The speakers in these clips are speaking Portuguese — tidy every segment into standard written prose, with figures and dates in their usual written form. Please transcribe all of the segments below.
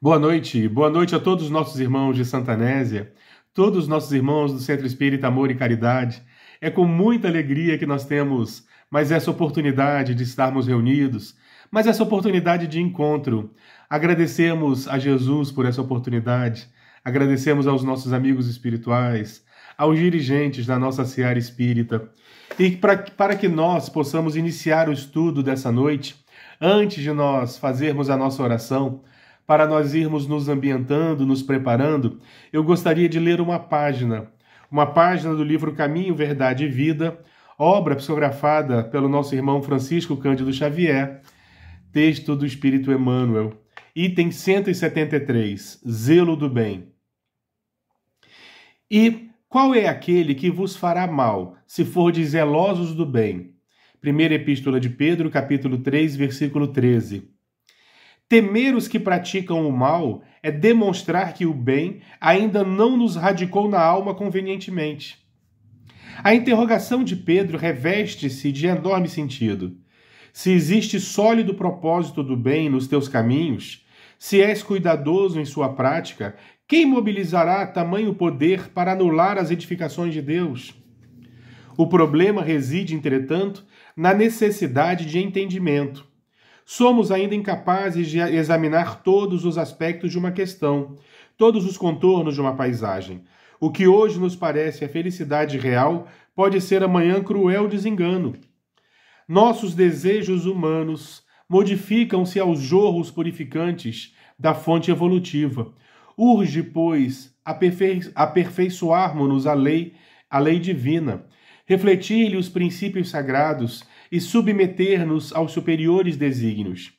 Boa noite a todos os nossos irmãos de Santa Anésia, todos os nossos irmãos do Centro Espírita Amor e Caridade. É com muita alegria que nós temos mais essa oportunidade de estarmos reunidos, mais essa oportunidade de encontro. Agradecemos a Jesus por essa oportunidade, agradecemos aos nossos amigos espirituais, aos dirigentes da nossa seara espírita, e para que nós possamos iniciar o estudo dessa noite, antes de nós fazermos a nossa oração, para nós irmos nos ambientando, nos preparando, eu gostaria de ler uma página do livro Caminho, Verdade e Vida, obra psicografada pelo nosso irmão Francisco Cândido Xavier, texto do Espírito Emmanuel, item 173, Zelo do Bem. E qual é aquele que vos fará mal, se fordes zelosos do bem? Primeira Epístola de Pedro, capítulo 3, versículo 13. Temer os que praticam o mal é demonstrar que o bem ainda não nos radicou na alma convenientemente. A interrogação de Pedro reveste-se de enorme sentido. Se existe sólido propósito do bem nos teus caminhos, se és cuidadoso em sua prática, quem mobilizará tamanho poder para anular as edificações de Deus? O problema reside, entretanto, na necessidade de entendimento. Somos ainda incapazes de examinar todos os aspectos de uma questão, todos os contornos de uma paisagem. O que hoje nos parece a felicidade real pode ser amanhã cruel desengano. Nossos desejos humanos modificam-se aos jorros purificantes da fonte evolutiva. Urge, pois, aperfeiçoarmos-nos à lei divina, refletir-lhe os princípios sagrados e submeter-nos aos superiores desígnios,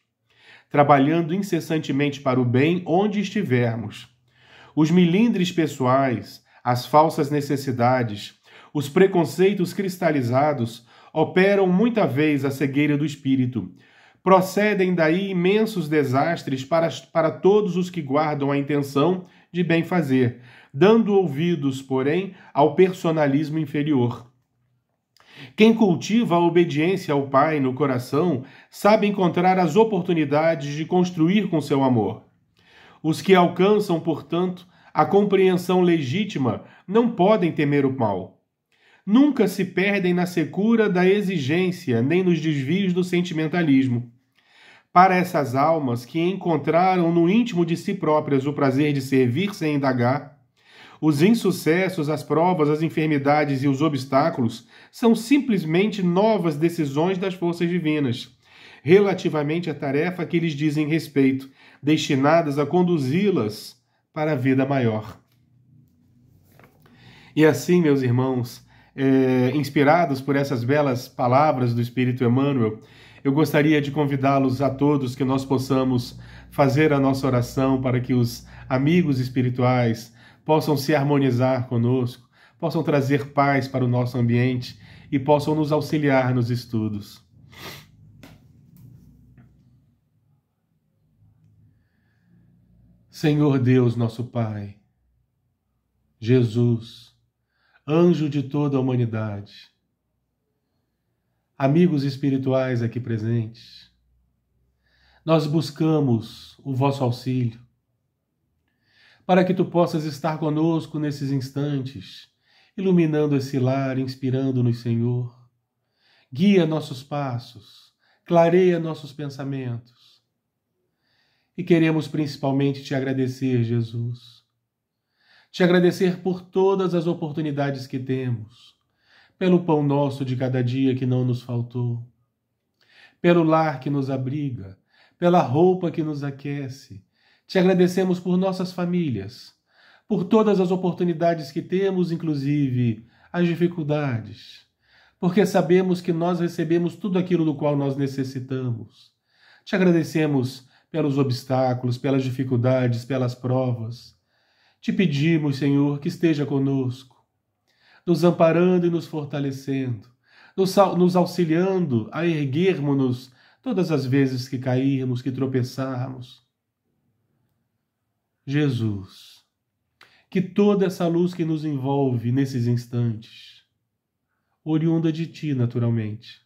trabalhando incessantemente para o bem onde estivermos. Os milindres pessoais, as falsas necessidades, os preconceitos cristalizados operam muita vez a cegueira do espírito. Procedem daí imensos desastres para todos os que guardam a intenção de bem fazer, dando ouvidos, porém, ao personalismo inferior. Quem cultiva a obediência ao Pai no coração sabe encontrar as oportunidades de construir com seu amor. Os que alcançam, portanto, a compreensão legítima não podem temer o mal. Nunca se perdem na secura da exigência, nem nos desvios do sentimentalismo. Para essas almas que encontraram no íntimo de si próprias o prazer de servir sem indagar, os insucessos, as provas, as enfermidades e os obstáculos são simplesmente novas decisões das forças divinas, relativamente à tarefa que lhes dizem respeito, destinadas a conduzi-las para a vida maior. E assim, meus irmãos, inspirados por essas belas palavras do Espírito Emmanuel, eu gostaria de convidá-los a todos que nós possamos fazer a nossa oração para que os amigos espirituais possam se harmonizar conosco, possam trazer paz para o nosso ambiente e possam nos auxiliar nos estudos. Senhor Deus, nosso Pai, Jesus, anjo de toda a humanidade, amigos espirituais aqui presentes, nós buscamos o vosso auxílio, para que tu possas estar conosco nesses instantes, iluminando esse lar, inspirando-nos, Senhor. Guia nossos passos, clareia nossos pensamentos. E queremos principalmente te agradecer, Jesus. Te agradecer por todas as oportunidades que temos, pelo pão nosso de cada dia que não nos faltou, pelo lar que nos abriga, pela roupa que nos aquece. Te agradecemos por nossas famílias, por todas as oportunidades que temos, inclusive as dificuldades, porque sabemos que nós recebemos tudo aquilo do qual nós necessitamos. Te agradecemos pelos obstáculos, pelas dificuldades, pelas provas. Te pedimos, Senhor, que esteja conosco, nos amparando e nos fortalecendo, nos auxiliando a erguermos-nos todas as vezes que cairmos, que tropeçarmos. Jesus, que toda essa luz que nos envolve nesses instantes, oriunda de Ti, naturalmente,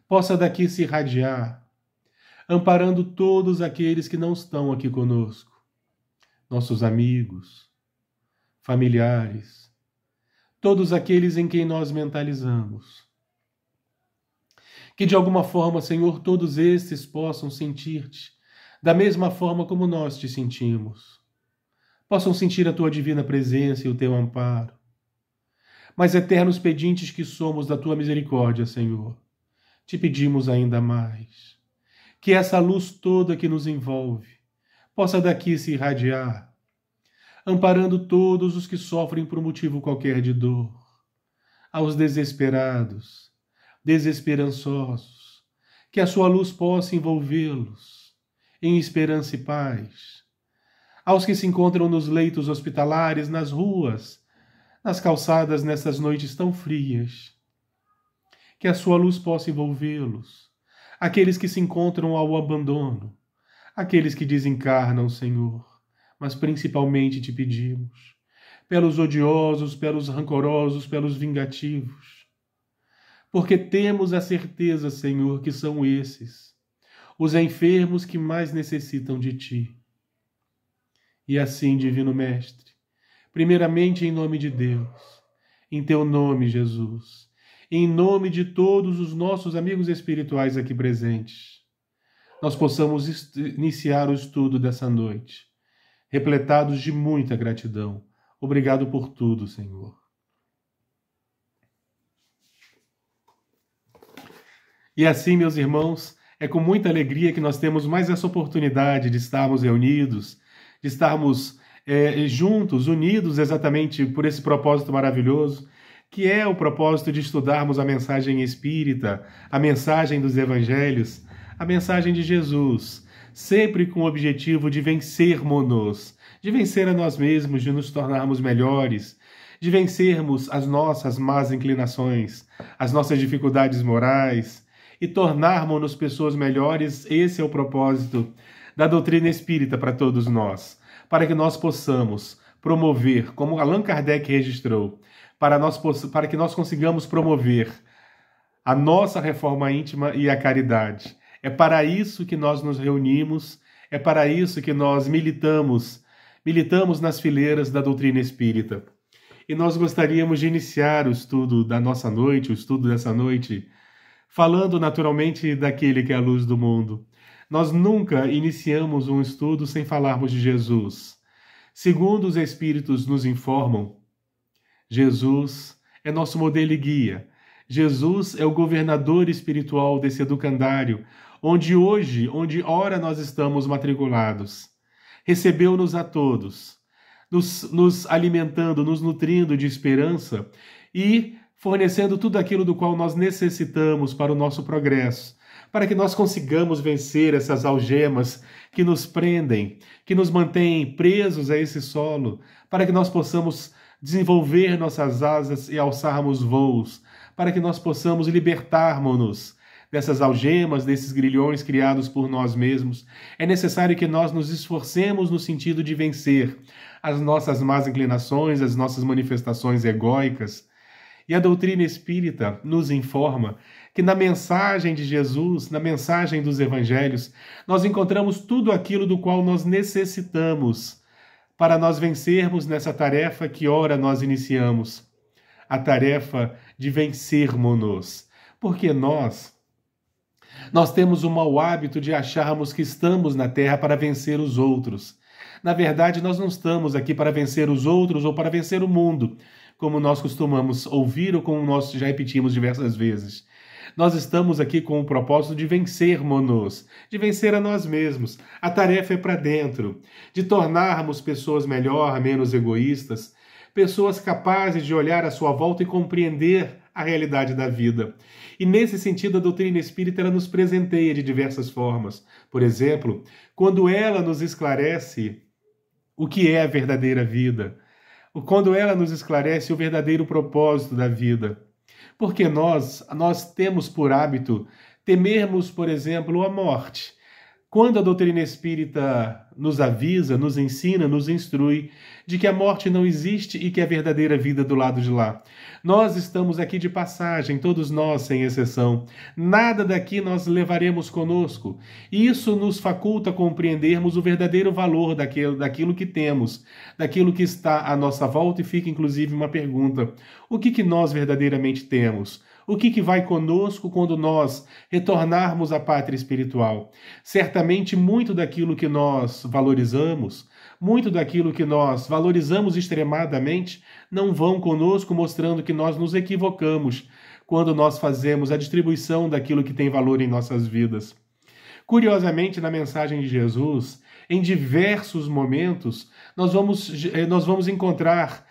possa daqui se irradiar, amparando todos aqueles que não estão aqui conosco, nossos amigos, familiares, todos aqueles em quem nós mentalizamos. Que de alguma forma, Senhor, todos estes possam sentir-te da mesma forma como nós te sentimos. Possam sentir a tua divina presença e o teu amparo. Mas eternos pedintes que somos da tua misericórdia, Senhor, te pedimos ainda mais. Que essa luz toda que nos envolve possa daqui se irradiar, amparando todos os que sofrem por motivo qualquer de dor, aos desesperados, desesperançosos, que a sua luz possa envolvê-los em esperança e paz, aos que se encontram nos leitos hospitalares, nas ruas, nas calçadas nessas noites tão frias, que a sua luz possa envolvê-los, aqueles que se encontram ao abandono, aqueles que desencarnam, Senhor, mas principalmente te pedimos, pelos odiosos, pelos rancorosos, pelos vingativos, porque temos a certeza, Senhor, que são esses, os enfermos que mais necessitam de Ti. E assim, Divino Mestre, primeiramente em nome de Deus, em Teu nome, Jesus, em nome de todos os nossos amigos espirituais aqui presentes, nós possamos iniciar o estudo dessa noite, repletados de muita gratidão. Obrigado por tudo, Senhor. E assim, meus irmãos, é com muita alegria que nós temos mais essa oportunidade de estarmos reunidos, de estarmos juntos, unidos exatamente por esse propósito maravilhoso, que é o propósito de estudarmos a mensagem espírita, a mensagem dos evangelhos, a mensagem de Jesus, sempre com o objetivo de vencermos-nos, de vencer a nós mesmos, de nos tornarmos melhores, de vencermos as nossas más inclinações, as nossas dificuldades morais, e tornarmos-nos pessoas melhores. Esse é o propósito da doutrina espírita para todos nós, para que nós possamos promover, como Allan Kardec registrou, para que nós consigamos promover a nossa reforma íntima e a caridade. É para isso que nós nos reunimos, é para isso que nós militamos nas fileiras da doutrina espírita. E nós gostaríamos de iniciar o estudo da nossa noite, o estudo dessa noite, falando naturalmente daquele que é a luz do mundo. Nós nunca iniciamos um estudo sem falarmos de Jesus. Segundo os Espíritos nos informam, Jesus é nosso modelo e guia. Jesus é o governador espiritual desse educandário, onde ora nós estamos matriculados. Recebeu-nos a todos, nos alimentando, nos nutrindo de esperança e fornecendo tudo aquilo do qual nós necessitamos para o nosso progresso, para que nós consigamos vencer essas algemas que nos prendem, que nos mantêm presos a esse solo, para que nós possamos desenvolver nossas asas e alçarmos voos, para que nós possamos libertarmos-nos dessas algemas, desses grilhões criados por nós mesmos. É necessário que nós nos esforcemos no sentido de vencer as nossas más inclinações, as nossas manifestações egóicas. E a doutrina espírita nos informa que na mensagem de Jesus, na mensagem dos evangelhos, nós encontramos tudo aquilo do qual nós necessitamos para nós vencermos nessa tarefa que ora nós iniciamos, a tarefa de vencermos-nos. Porque nós temos o mau hábito de acharmos que estamos na Terra para vencer os outros. Na verdade, nós não estamos aqui para vencer os outros ou para vencer o mundo, como nós costumamos ouvir ou como nós já repetimos diversas vezes. Nós estamos aqui com o propósito de vencermos-nos, de vencer a nós mesmos. A tarefa é para dentro, de tornarmos pessoas melhor, menos egoístas, pessoas capazes de olhar à sua volta e compreender a realidade da vida. E nesse sentido, a doutrina espírita ela nos presenteia de diversas formas. Por exemplo, quando ela nos esclarece o que é a verdadeira vida, quando ela nos esclarece o verdadeiro propósito da vida. Porque nós temos por hábito temermos, por exemplo, a morte. quando a doutrina espírita nos avisa, nos ensina, nos instrui de que a morte não existe e que a verdadeira vida é do lado de lá. Nós estamos aqui de passagem, todos nós, sem exceção. Nada daqui nós levaremos conosco. Isso nos faculta compreendermos o verdadeiro valor daquilo que temos, daquilo que está à nossa volta, e fica inclusive uma pergunta: o que nós verdadeiramente temos? O que vai conosco quando nós retornarmos à pátria espiritual? Certamente muito daquilo que nós valorizamos, muito daquilo que nós valorizamos extremadamente, não vão conosco, mostrando que nós nos equivocamos quando nós fazemos a distribuição daquilo que tem valor em nossas vidas. Curiosamente, na mensagem de Jesus, em diversos momentos, nós vamos encontrar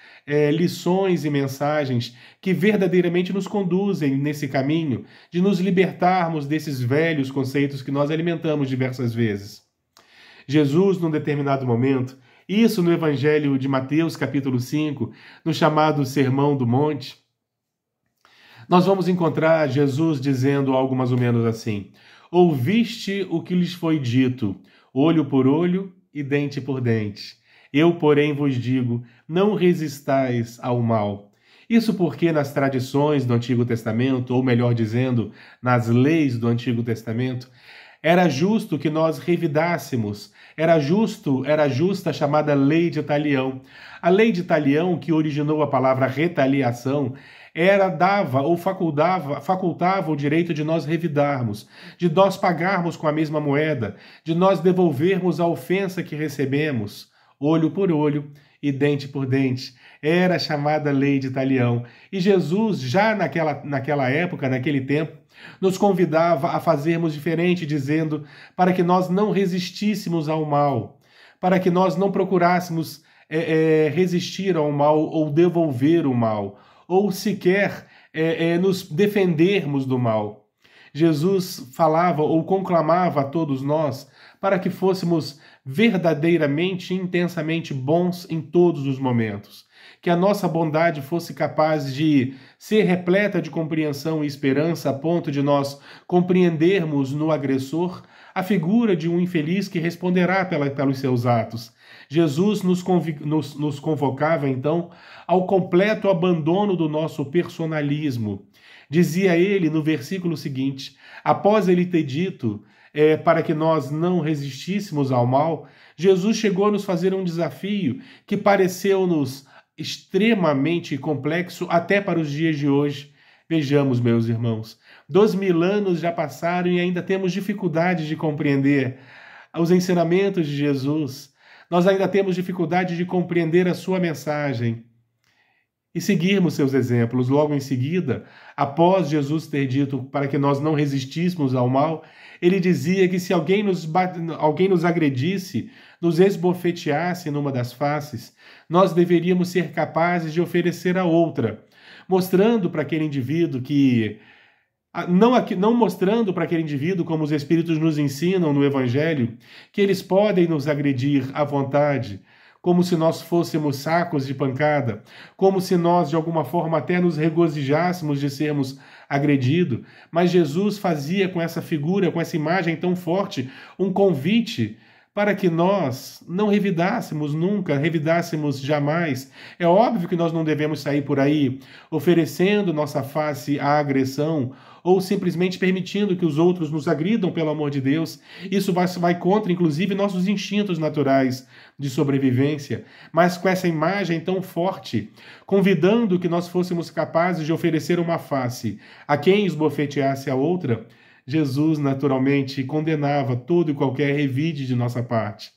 lições e mensagens que verdadeiramente nos conduzem nesse caminho de nos libertarmos desses velhos conceitos que nós alimentamos diversas vezes. Jesus, num determinado momento, isso no Evangelho de Mateus, capítulo 5, no chamado Sermão do Monte, nós vamos encontrar Jesus dizendo algo mais ou menos assim: ouviste o que lhes foi dito, olho por olho e dente por dente. Eu, porém, vos digo, não resistais ao mal. Isso porque nas tradições do Antigo Testamento, ou melhor dizendo, nas leis do Antigo Testamento, era justo que nós revidássemos, era justa a chamada Lei de Talião. A Lei de Talião, que originou a palavra retaliação, dava ou facultava o direito de nós revidarmos, de nós pagarmos com a mesma moeda, de nós devolvermos a ofensa que recebemos, olho por olho e dente por dente. Era a chamada Lei de Talião. E Jesus, já naquela época, naquele tempo, nos convidava a fazermos diferente, dizendo para que nós não resistíssemos ao mal, para que nós não procurássemos resistir ao mal ou devolver o mal, ou sequer nos defendermos do mal. Jesus falava ou conclamava a todos nós para que fôssemos verdadeiramente e intensamente bons em todos os momentos, que a nossa bondade fosse capaz de ser repleta de compreensão e esperança a ponto de nós compreendermos no agressor a figura de um infeliz que responderá pelos seus atos. Jesus nos convocava, então, ao completo abandono do nosso personalismo. Dizia ele no versículo seguinte, após ele ter dito para que nós não resistíssemos ao mal, Jesus chegou a nos fazer um desafio que pareceu-nos extremamente complexo até para os dias de hoje. Vejamos, meus irmãos, 2000 anos já passaram e ainda temos dificuldade de compreender os ensinamentos de Jesus. Nós ainda temos dificuldade de compreender a sua mensagem e seguirmos seus exemplos. Logo em seguida, após Jesus ter dito para que nós não resistíssemos ao mal, ele dizia que se alguém nos agredisse, nos esbofeteasse numa das faces, nós deveríamos ser capazes de oferecer a outra, mostrando para aquele indivíduo que não mostrando para aquele indivíduo, como os Espíritos nos ensinam no Evangelho, que eles podem nos agredir à vontade, como se nós fôssemos sacos de pancada, como se nós, de alguma forma, até nos regozijássemos de sermos agredidos. Mas Jesus fazia com essa figura, com essa imagem tão forte, um convite para que nós não revidássemos nunca, revidássemos jamais. É óbvio que nós não devemos sair por aí oferecendo nossa face à agressão ou simplesmente permitindo que os outros nos agridam, pelo amor de Deus. Isso vai contra, inclusive, nossos instintos naturais de sobrevivência. Mas com essa imagem tão forte, convidando que nós fôssemos capazes de oferecer uma face a quem esbofeteasse a outra, Jesus, naturalmente, condenava todo e qualquer revide de nossa parte,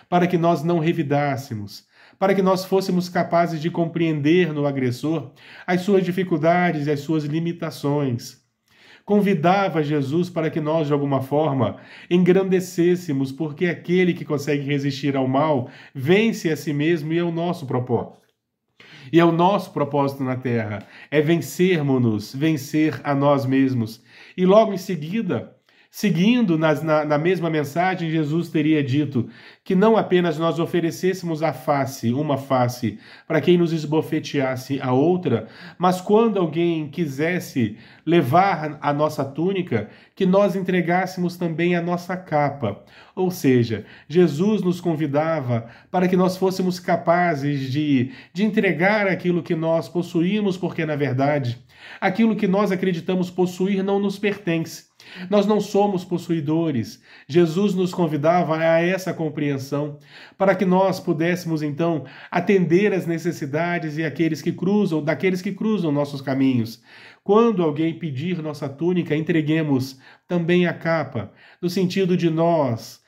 para que nós não revidássemos, para que nós fôssemos capazes de compreender no agressor as suas dificuldades e as suas limitações. Convidava Jesus para que nós, de alguma forma, engrandecêssemos, porque aquele que consegue resistir ao mal vence a si mesmo e é o nosso propósito. E é o nosso propósito na Terra, é vencer a nós mesmos. E logo em seguida, Seguindo na mesma mensagem, Jesus teria dito que não apenas nós oferecêssemos uma face, para quem nos esbofeteasse a outra, mas quando alguém quisesse levar a nossa túnica, que nós entregássemos também a nossa capa. Ou seja, Jesus nos convidava para que nós fôssemos capazes de entregar aquilo que nós possuímos, porque, na verdade, aquilo que nós acreditamos possuir não nos pertence. Nós não somos possuidores. Jesus nos convidava a essa compreensão, para que nós pudéssemos, então, atender às necessidades daqueles que cruzam nossos caminhos. Quando alguém pedir nossa túnica, entreguemos também a capa, no sentido de nós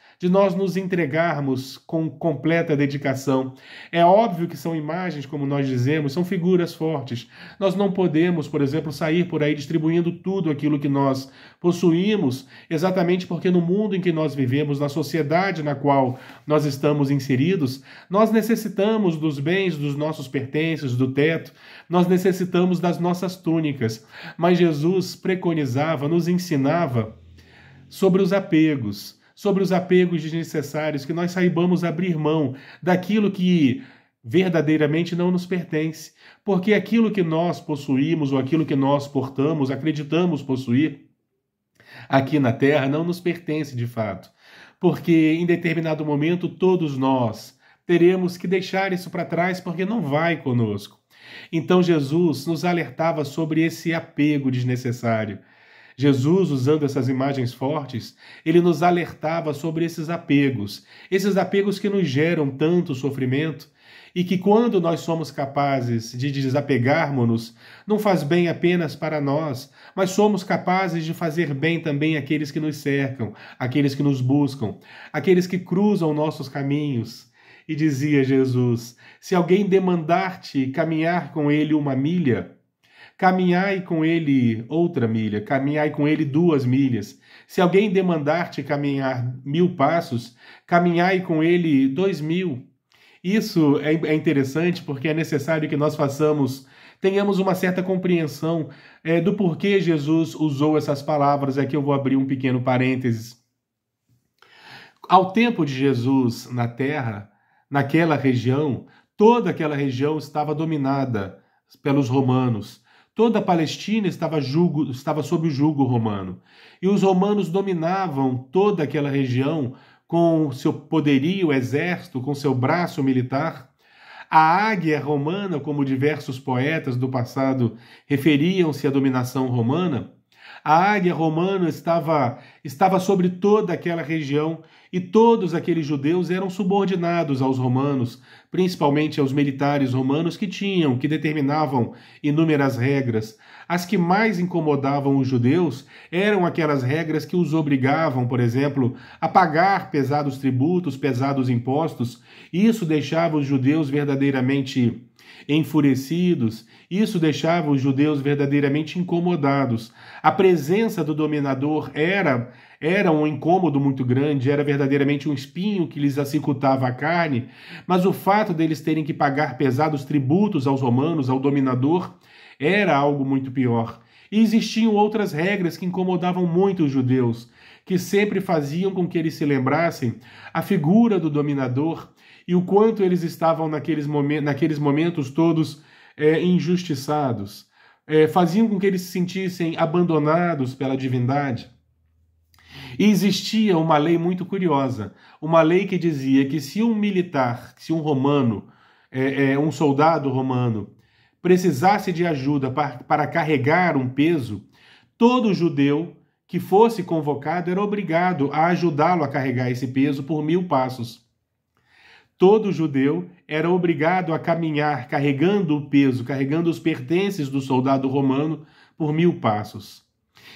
nos entregarmos com completa dedicação. É óbvio que são imagens, como nós dizemos, são figuras fortes. Nós não podemos, por exemplo, sair por aí distribuindo tudo aquilo que nós possuímos, exatamente porque no mundo em que nós vivemos, na sociedade na qual nós estamos inseridos, nós necessitamos dos bens, dos nossos pertences, do teto, nós necessitamos das nossas túnicas. Mas Jesus preconizava, nos ensinava sobre os apegos desnecessários, que nós saibamos abrir mão daquilo que verdadeiramente não nos pertence, porque aquilo que nós possuímos ou aquilo que nós portamos, acreditamos possuir aqui na Terra, não nos pertence de fato, porque em determinado momento todos nós teremos que deixar isso para trás, porque não vai conosco. Então Jesus nos alertava sobre esse apego desnecessário. Jesus, usando essas imagens fortes, ele nos alertava sobre esses apegos que nos geram tanto sofrimento e que quando nós somos capazes de desapegarmos-nos, não faz bem apenas para nós, mas somos capazes de fazer bem também àqueles que nos cercam, àqueles que nos buscam, àqueles que cruzam nossos caminhos. E dizia Jesus, se alguém demandar-te caminhar com ele 1 milha, caminhai com ele outra milha, caminhai com ele 2 milhas. Se alguém demandar-te caminhar 1000 passos, caminhai com ele 2000. Isso é interessante porque é necessário que nós tenhamos uma certa compreensão do porquê Jesus usou essas palavras. Aqui eu vou abrir um pequeno parênteses. Ao tempo de Jesus na Terra, naquela região, toda aquela região estava dominada pelos romanos. Toda a Palestina estava sob o jugo romano. E os romanos dominavam toda aquela região com seu poderio, exército, com seu braço militar. A águia romana, como diversos poetas do passado referiam-se à dominação romana, a águia romana estava sobre toda aquela região e todos aqueles judeus eram subordinados aos romanos, principalmente aos militares romanos que determinavam inúmeras regras. As que mais incomodavam os judeus eram aquelas regras que os obrigavam, por exemplo, a pagar pesados tributos, pesados impostos. Isso deixava os judeus verdadeiramente enfurecidos, isso deixava os judeus verdadeiramente incomodados. A presença do dominador era um incômodo muito grande, era verdadeiramente um espinho que lhes acicultava a carne, mas o fato deles terem que pagar pesados tributos aos romanos, ao dominador, era algo muito pior. E existiam outras regras que incomodavam muito os judeus, que sempre faziam com que eles se lembrassem a figura do dominador e o quanto eles estavam naqueles momentos todos injustiçados. Faziam com que eles se sentissem abandonados pela divindade. E existia uma lei muito curiosa, uma lei que dizia que se um romano, um soldado romano, precisasse de ajuda para carregar um peso, todo judeu que fosse convocado era obrigado a ajudá-lo a carregar esse peso por 1000 passos. Todo judeu era obrigado a caminhar carregando o peso, carregando os pertences do soldado romano por 1000 passos.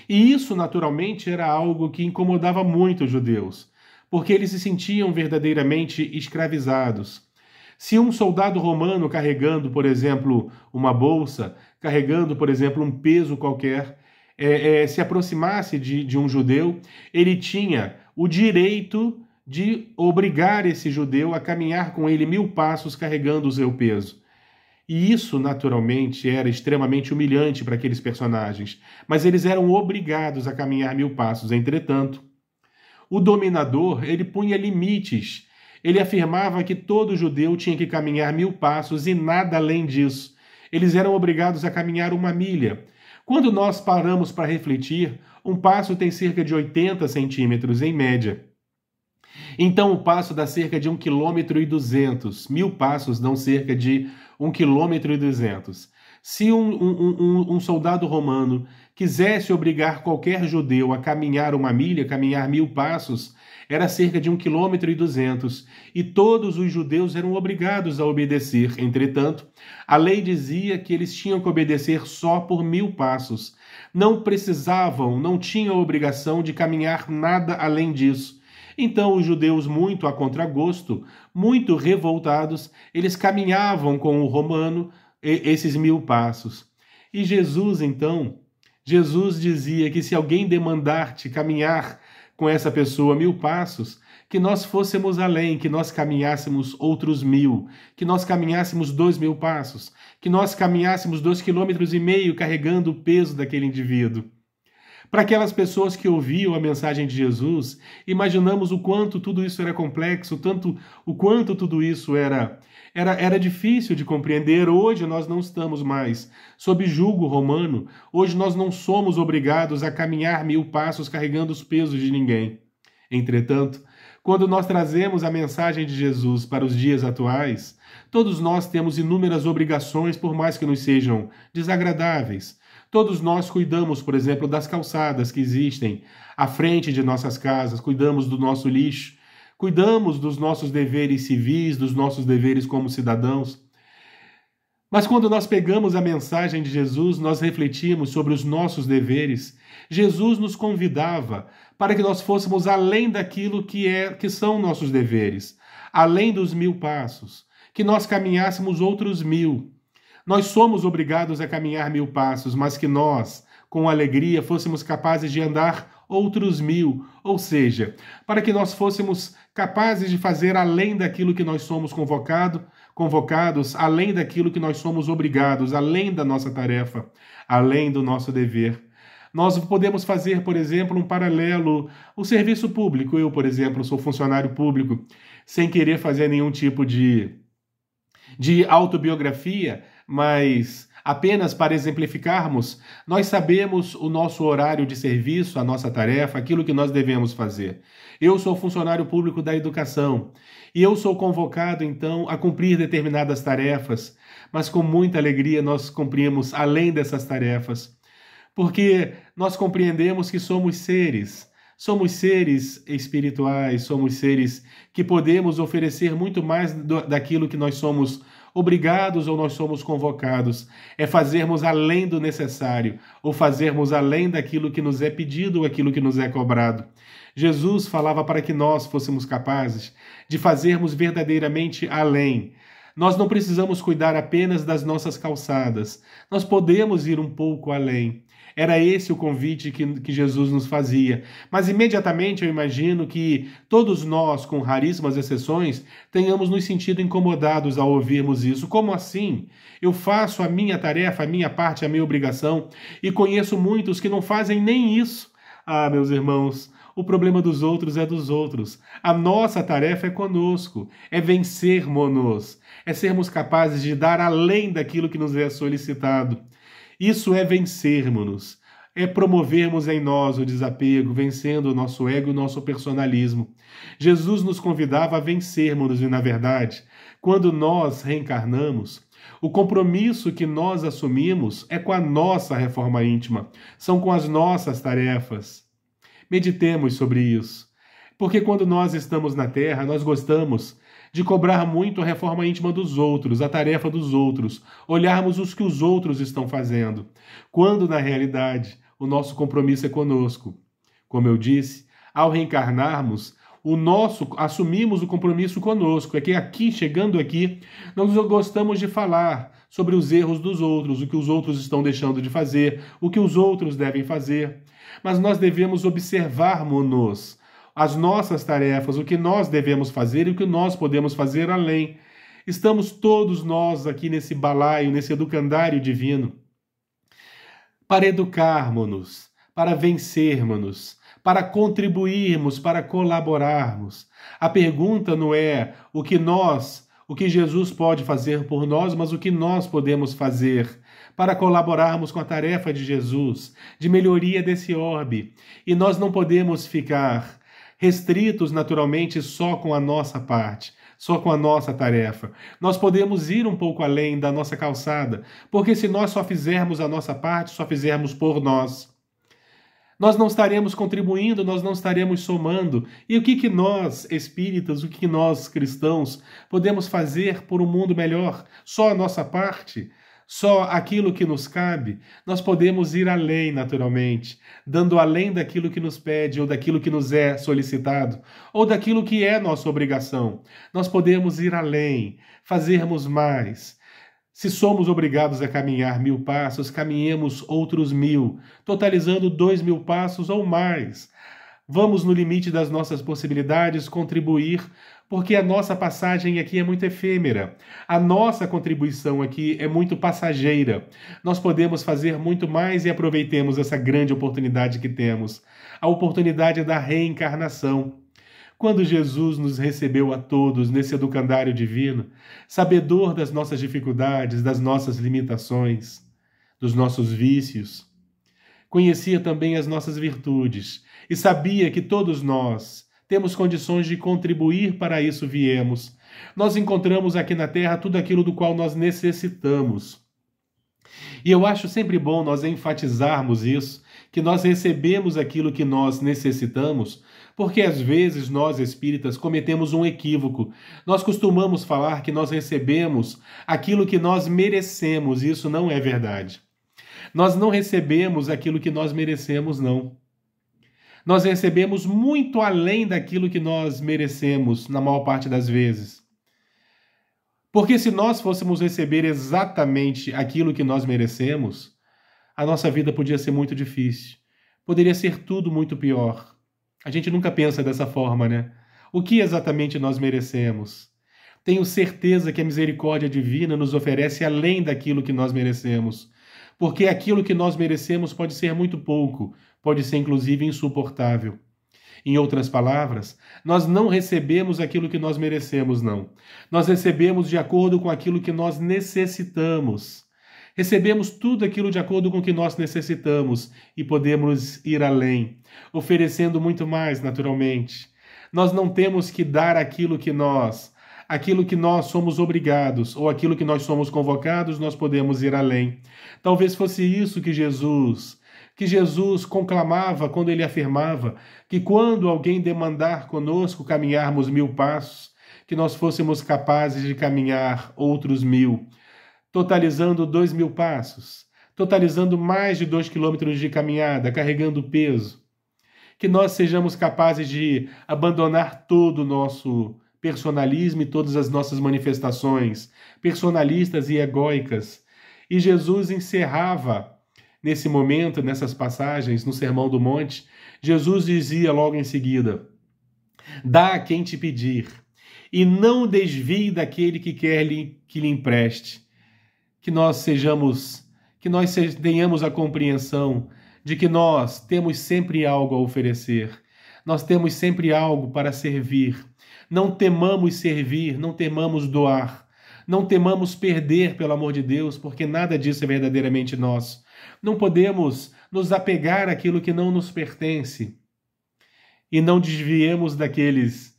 E isso, naturalmente, era algo que incomodava muito os judeus, porque eles se sentiam verdadeiramente escravizados. Se um soldado romano carregando, por exemplo, uma bolsa, carregando, por exemplo, um peso qualquer, se aproximasse de um judeu, ele tinha o direito de obrigar esse judeu a caminhar com ele 1000 passos carregando o seu peso. E isso, naturalmente, era extremamente humilhante para aqueles personagens, mas eles eram obrigados a caminhar 1000 passos. Entretanto, O dominador, ele punha limites. Ele afirmava que todo judeu tinha que caminhar 1000 passos e nada além disso. Eles eram obrigados a caminhar 1 milha. Quando nós paramos para refletir, um passo tem cerca de 80 centímetros em média. Então o passo dá cerca de 1,2 km. 1000 passos dão cerca de 1,2 km. Se um soldado romano quisesse obrigar qualquer judeu a caminhar 1 milha, caminhar 1000 passos, era cerca de 1,2 km, e todos os judeus eram obrigados a obedecer. Entretanto, a lei dizia que eles tinham que obedecer só por 1000 passos. Não precisavam, não tinham a obrigação de caminhar nada além disso. Então os judeus, muito a contragosto, muito revoltados, eles caminhavam com o romano esses 1000 passos. E Jesus, então, Jesus dizia que se alguém demandar-te caminhar com essa pessoa 1000 passos, que nós fôssemos além, que nós caminhássemos outros 1000, que nós caminhássemos 2000 passos, que nós caminhássemos 2,5 km carregando o peso daquele indivíduo. Para aquelas pessoas que ouviam a mensagem de Jesus, imaginamos o quanto tudo isso era complexo, o quanto tudo isso era difícil de compreender. Hoje nós não estamos mais sob julgo romano, hoje nós não somos obrigados a caminhar 1000 passos carregando os pesos de ninguém. Entretanto, quando nós trazemos a mensagem de Jesus para os dias atuais, todos nós temos inúmeras obrigações, por mais que nos sejam desagradáveis. Todos nós cuidamos, por exemplo, das calçadas que existem à frente de nossas casas, cuidamos do nosso lixo, cuidamos dos nossos deveres civis, dos nossos deveres como cidadãos. Mas quando nós pegamos a mensagem de Jesus, nós refletimos sobre os nossos deveres. Jesus nos convidava para que nós fôssemos além daquilo que são nossos deveres, além dos 1000 passos, que nós caminhássemos outros 1000. Nós somos obrigados a caminhar 1000 passos, mas que nós, com alegria, fôssemos capazes de andar outros 1000, ou seja, para que nós fôssemos capazes de fazer além daquilo que nós somos convocados, além daquilo que nós somos obrigados, além da nossa tarefa, além do nosso dever. Nós podemos fazer, por exemplo, um paralelo, o serviço público. Eu, por exemplo, sou funcionário público, sem querer fazer nenhum tipo de autobiografia, mas apenas para exemplificarmos, nós sabemos o nosso horário de serviço, a nossa tarefa, aquilo que nós devemos fazer. Eu sou funcionário público da educação e eu sou convocado, então, a cumprir determinadas tarefas, mas com muita alegria nós cumprimos além dessas tarefas, porque nós compreendemos que somos seres espirituais, somos seres que podemos oferecer muito mais daquilo que nós somos obrigados ou nós somos convocados. É fazermos além do necessário, ou fazermos além daquilo que nos é pedido ou aquilo que nos é cobrado. Jesus falava para que nós fôssemos capazes de fazermos verdadeiramente além. Nós não precisamos cuidar apenas das nossas calçadas, nós podemos ir um pouco além. Era esse o convite que Jesus nos fazia. Mas imediatamente eu imagino que todos nós, com raríssimas exceções, tenhamos nos sentido incomodados ao ouvirmos isso. Como assim? Eu faço a minha tarefa, a minha parte, a minha obrigação, e conheço muitos que não fazem nem isso. Ah, meus irmãos, o problema dos outros é dos outros. A nossa tarefa é conosco, é vencermos-nos, é sermos capazes de dar além daquilo que nos é solicitado. Isso é vencermos-nos, é promovermos em nós o desapego, vencendo o nosso ego e o nosso personalismo. Jesus nos convidava a vencermos-nos e, na verdade, quando nós reencarnamos, o compromisso que nós assumimos é com a nossa reforma íntima, são com as nossas tarefas. Meditemos sobre isso, porque quando nós estamos na Terra, nós gostamos de cobrar muito a reforma íntima dos outros, a tarefa dos outros, olharmos os que os outros estão fazendo, quando, na realidade, o nosso compromisso é conosco. Como eu disse, ao reencarnarmos, assumimos o compromisso conosco. É que aqui, chegando aqui, nós gostamos de falar sobre os erros dos outros, o que os outros estão deixando de fazer, o que os outros devem fazer. Mas nós devemos observarmos-nos, as nossas tarefas, o que nós devemos fazer e o que nós podemos fazer além. Estamos todos nós aqui nesse balaio, nesse educandário divino, para educarmos-nos, para vencermos-nos, para contribuirmos, para colaborarmos. A pergunta não é o que Jesus pode fazer por nós, mas o que nós podemos fazer para colaborarmos com a tarefa de Jesus, de melhoria desse orbe. E nós não podemos ficar restritos naturalmente só com a nossa parte, só com a nossa tarefa. Nós podemos ir um pouco além da nossa calçada, porque se nós só fizermos a nossa parte, só fizermos por nós não estaremos contribuindo, nós não estaremos somando. E o que nós, espíritas, o que nós, cristãos, podemos fazer por um mundo melhor? Só a nossa parte? Só aquilo que nos cabe? Nós podemos ir além, naturalmente, dando além daquilo que nos pede, ou daquilo que nos é solicitado, ou daquilo que é nossa obrigação. Nós podemos ir além, fazermos mais. Se somos obrigados a caminhar 1000 passos, caminhemos outros 1000, totalizando 2000 passos ou mais. Vamos, no limite das nossas possibilidades, contribuir, porque a nossa passagem aqui é muito efêmera. A nossa contribuição aqui é muito passageira. Nós podemos fazer muito mais e aproveitemos essa grande oportunidade que temos. A oportunidade da reencarnação. Quando Jesus nos recebeu a todos nesse educandário divino, sabedor das nossas dificuldades, das nossas limitações, dos nossos vícios, conhecia também as nossas virtudes e sabia que todos nós temos condições de contribuir, para isso viemos. Nós encontramos aqui na Terra tudo aquilo do qual nós necessitamos. E eu acho sempre bom nós enfatizarmos isso, que nós recebemos aquilo que nós necessitamos, porque às vezes nós espíritas cometemos um equívoco. Nós costumamos falar que nós recebemos aquilo que nós merecemos, e isso não é verdade. Nós não recebemos aquilo que nós merecemos, não. Nós recebemos muito além daquilo que nós merecemos, na maior parte das vezes. Porque se nós fôssemos receber exatamente aquilo que nós merecemos, a nossa vida podia ser muito difícil. Poderia ser tudo muito pior. A gente nunca pensa dessa forma, né? O que exatamente nós merecemos? Tenho certeza que a misericórdia divina nos oferece além daquilo que nós merecemos. Porque aquilo que nós merecemos pode ser muito pouco, pode ser inclusive insuportável. Em outras palavras, nós não recebemos aquilo que nós merecemos, não. Nós recebemos de acordo com aquilo que nós necessitamos. Recebemos tudo aquilo de acordo com o que nós necessitamos e podemos ir além, oferecendo muito mais, naturalmente. Nós não temos que dar aquilo que nós somos obrigados ou aquilo que nós somos convocados, nós podemos ir além. Talvez fosse isso que Jesus conclamava quando ele afirmava que quando alguém demandar conosco caminharmos 1000 passos, que nós fôssemos capazes de caminhar outros 1000, totalizando 2000 passos, totalizando mais de 2 quilômetros de caminhada, carregando peso. Que nós sejamos capazes de abandonar todo o nosso personalismo e todas as nossas manifestações personalistas e egóicas. E Jesus encerrava, nesse momento, nessas passagens, no Sermão do Monte, Jesus dizia logo em seguida: dá a quem te pedir, e não desvie daquele que quer que lhe empreste. Que nós tenhamos a compreensão de que nós temos sempre algo a oferecer, nós temos sempre algo para servir. Não temamos servir, não temamos doar, não temamos perder, pelo amor de Deus, porque nada disso é verdadeiramente nosso. Não podemos nos apegar àquilo que não nos pertence e não desviemos daqueles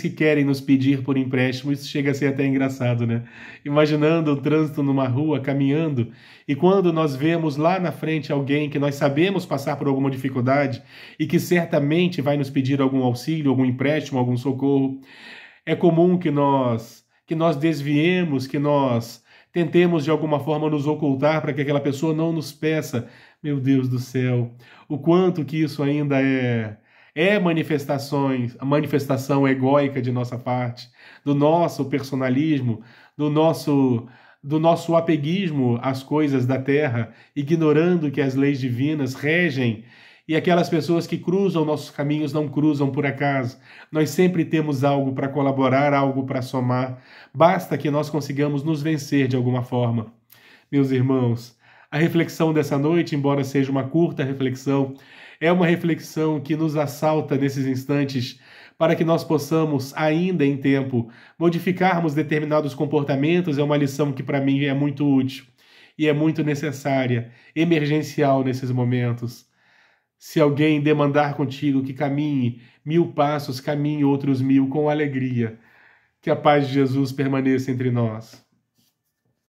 que querem nos pedir por empréstimo. Isso chega a ser até engraçado, né? Imaginando o trânsito numa rua, caminhando, e quando nós vemos lá na frente alguém que nós sabemos passar por alguma dificuldade e que certamente vai nos pedir algum auxílio, algum empréstimo, algum socorro, é comum que nós desviemos, que nós tentemos de alguma forma nos ocultar para que aquela pessoa não nos peça. Meu Deus do céu, o quanto que isso ainda é a manifestação egóica de nossa parte, do nosso personalismo, do nosso apeguismo às coisas da terra, ignorando que as leis divinas regem e aquelas pessoas que cruzam nossos caminhos não cruzam por acaso. Nós sempre temos algo para colaborar, algo para somar. Basta que nós consigamos nos vencer de alguma forma. Meus irmãos, a reflexão dessa noite, embora seja uma curta reflexão, É uma reflexão que nos assalta nesses instantes para que nós possamos, ainda em tempo, modificarmos determinados comportamentos. É uma lição que para mim é muito útil e é muito necessária, emergencial nesses momentos. Se alguém demandar contigo que caminhe 1000 passos, caminhe outros 1000 com alegria. Que a paz de Jesus permaneça entre nós.